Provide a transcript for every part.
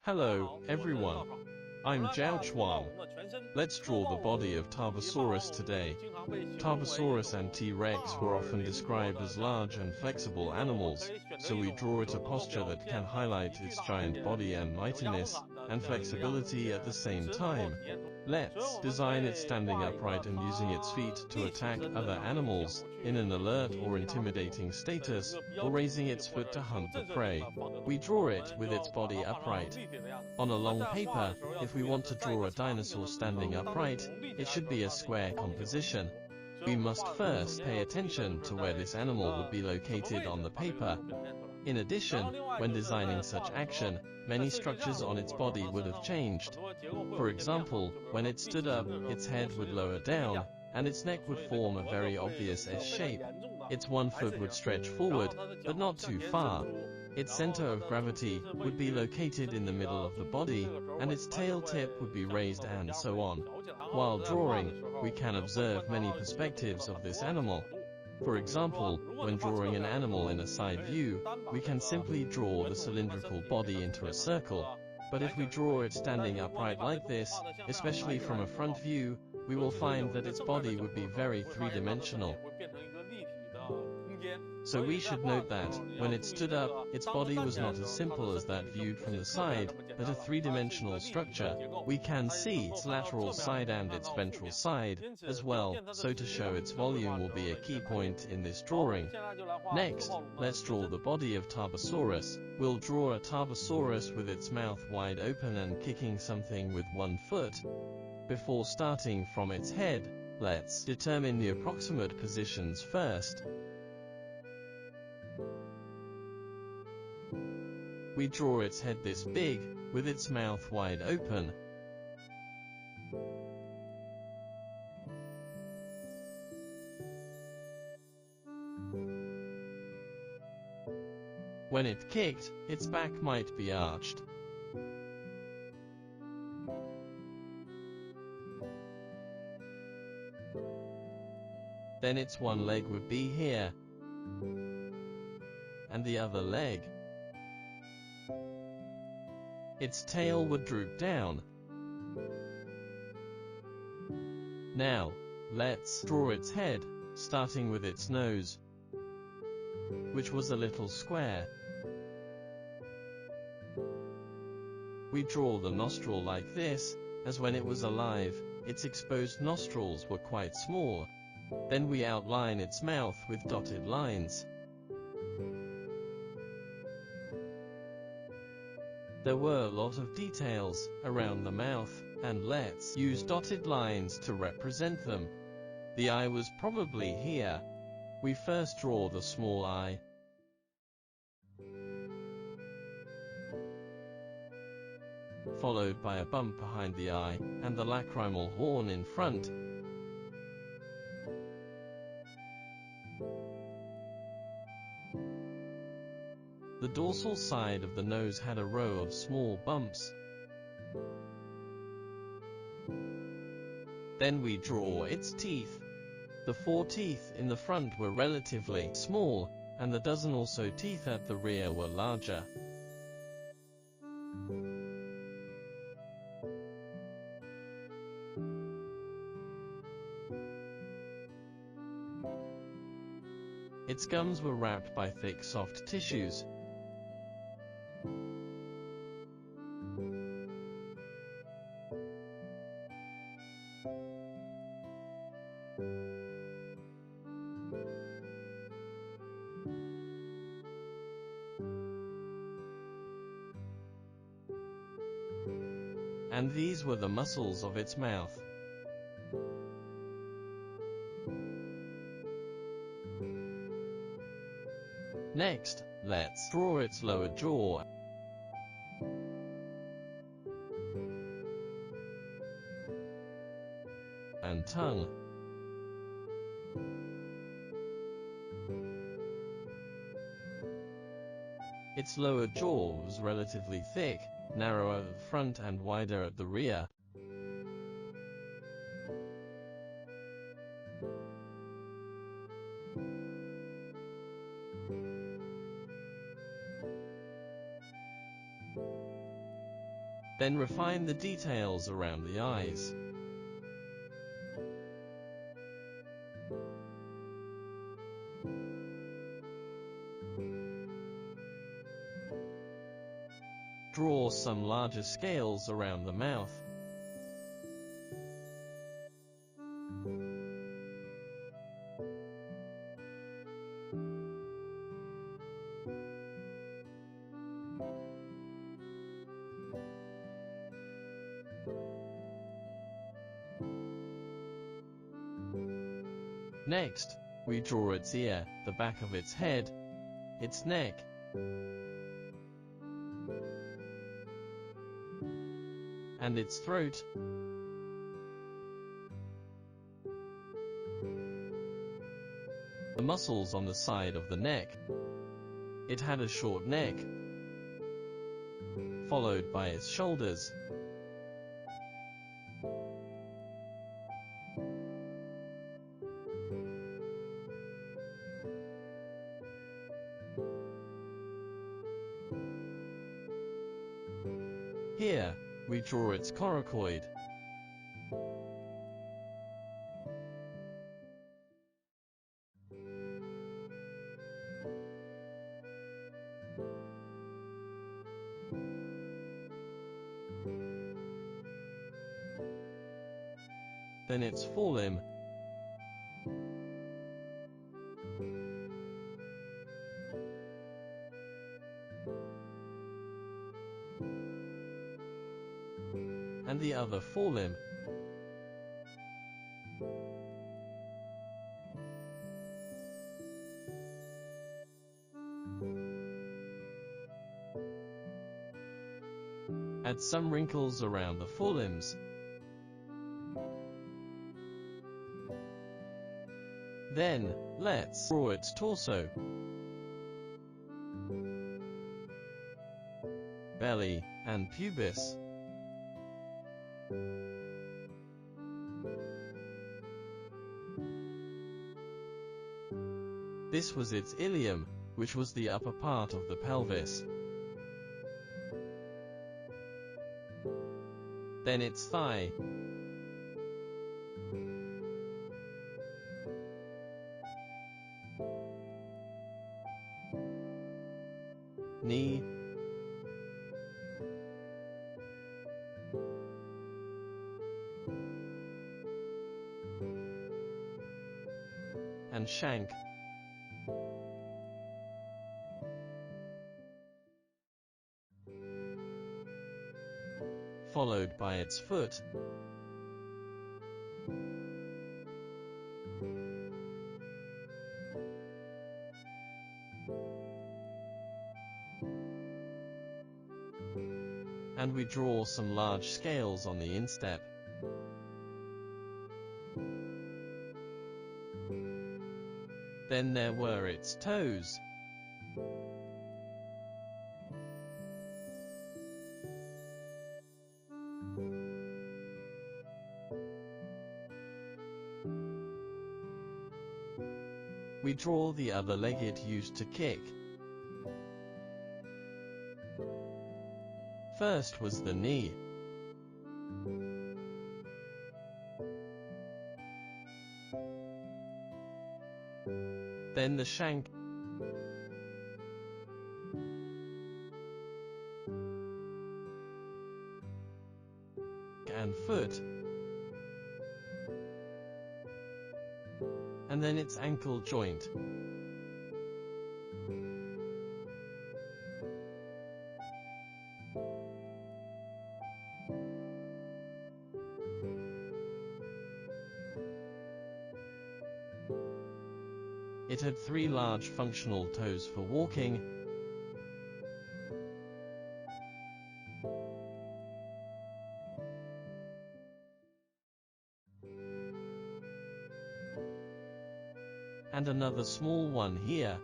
Hello, everyone. I'm ZHAO Chuang. Let's draw the body of Tarbosaurus today. Tarbosaurus and T-Rex were often described as large and flexible animals, so we draw it a posture that can highlight its giant body and mightiness, and flexibility at the same time. Let's design it standing upright and using its feet to attack other animals, in an alert or intimidating status, or raising its foot to hunt the prey. We draw it with its body upright. On a long paper, if we want to draw a dinosaur standing upright, it should be a square composition. We must first pay attention to where this animal would be located on the paper. In addition, when designing such action, many structures on its body would have changed. For example, when it stood up, its head would lower down, and its neck would form a very obvious S shape. Its one foot would stretch forward, but not too far. Its center of gravity would be located in the middle of the body, and its tail tip would be raised, and so on. While drawing, we can observe many perspectives of this animal. For example, when drawing an animal in a side view, we can simply draw the cylindrical body into a circle. But if we draw it standing upright like this, especially from a front view, we will find that its body would be very three-dimensional. So we should note that, when it stood up, its body was not as simple as that viewed from the side, but a three-dimensional structure. We can see its lateral side and its ventral side, as well, so to show its volume will be a key point in this drawing. Next, let's draw the body of Tarbosaurus. We'll draw a Tarbosaurus with its mouth wide open and kicking something with one foot. Before starting from its head, let's determine the approximate positions first. We draw its head this big, with its mouth wide open. When it kicked, its back might be arched. Then its one leg would be here, and the other leg. Its tail would droop down. Now, let's draw its head, starting with its nose, which was a little square. We draw the nostril like this, as when it was alive, its exposed nostrils were quite small. Then we outline its mouth with dotted lines. There were a lot of details around the mouth, and let's use dotted lines to represent them. The eye was probably here. We first draw the small eye. Followed by a bump behind the eye, and the lacrimal horn in front. The dorsal side of the nose had a row of small bumps. Then we draw its teeth. The 4 teeth in the front were relatively small, and the dozen or so teeth at the rear were larger. Its gums were wrapped by thick, soft tissues. And these were the muscles of its mouth. Next, let's draw its lower jaw and tongue. Its lower jaw was relatively thick, narrower at the front and wider at the rear. Then refine the details around the eyes. Draw some larger scales around the mouth. Next, we draw its ear, the back of its head, its neck, and its throat. The muscles on the side of the neck. It had a short neck, followed by its shoulders, here, we draw its coracoid. Then its forelimb, and the other forelimb. Add some wrinkles around the forelimbs. Then, let's draw its torso, belly, and pubis. This was its ilium, which was the upper part of the pelvis. Then its thigh, knee, and shank. Followed by its foot, and we draw some large scales on the instep. Then there were its toes. We draw the other leg it used to kick. First was the knee. Then the shank. And foot. And then its ankle joint. It had 3 large functional toes for walking, and another small one here.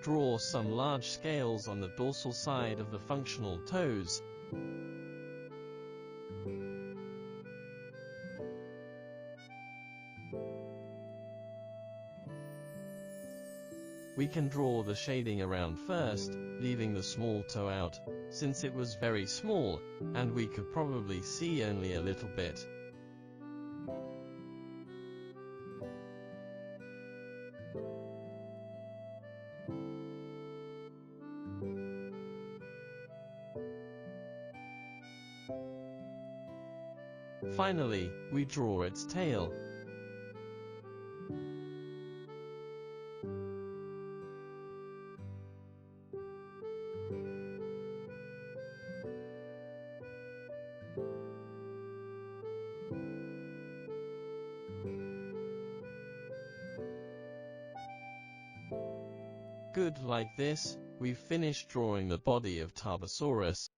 Draw some large scales on the dorsal side of the functional toes. We can draw the shading around first, leaving the small toe out, since it was very small, and we could probably see only a little bit. Finally, we draw its tail. Good, like this, we've finished drawing the body of Tarbosaurus.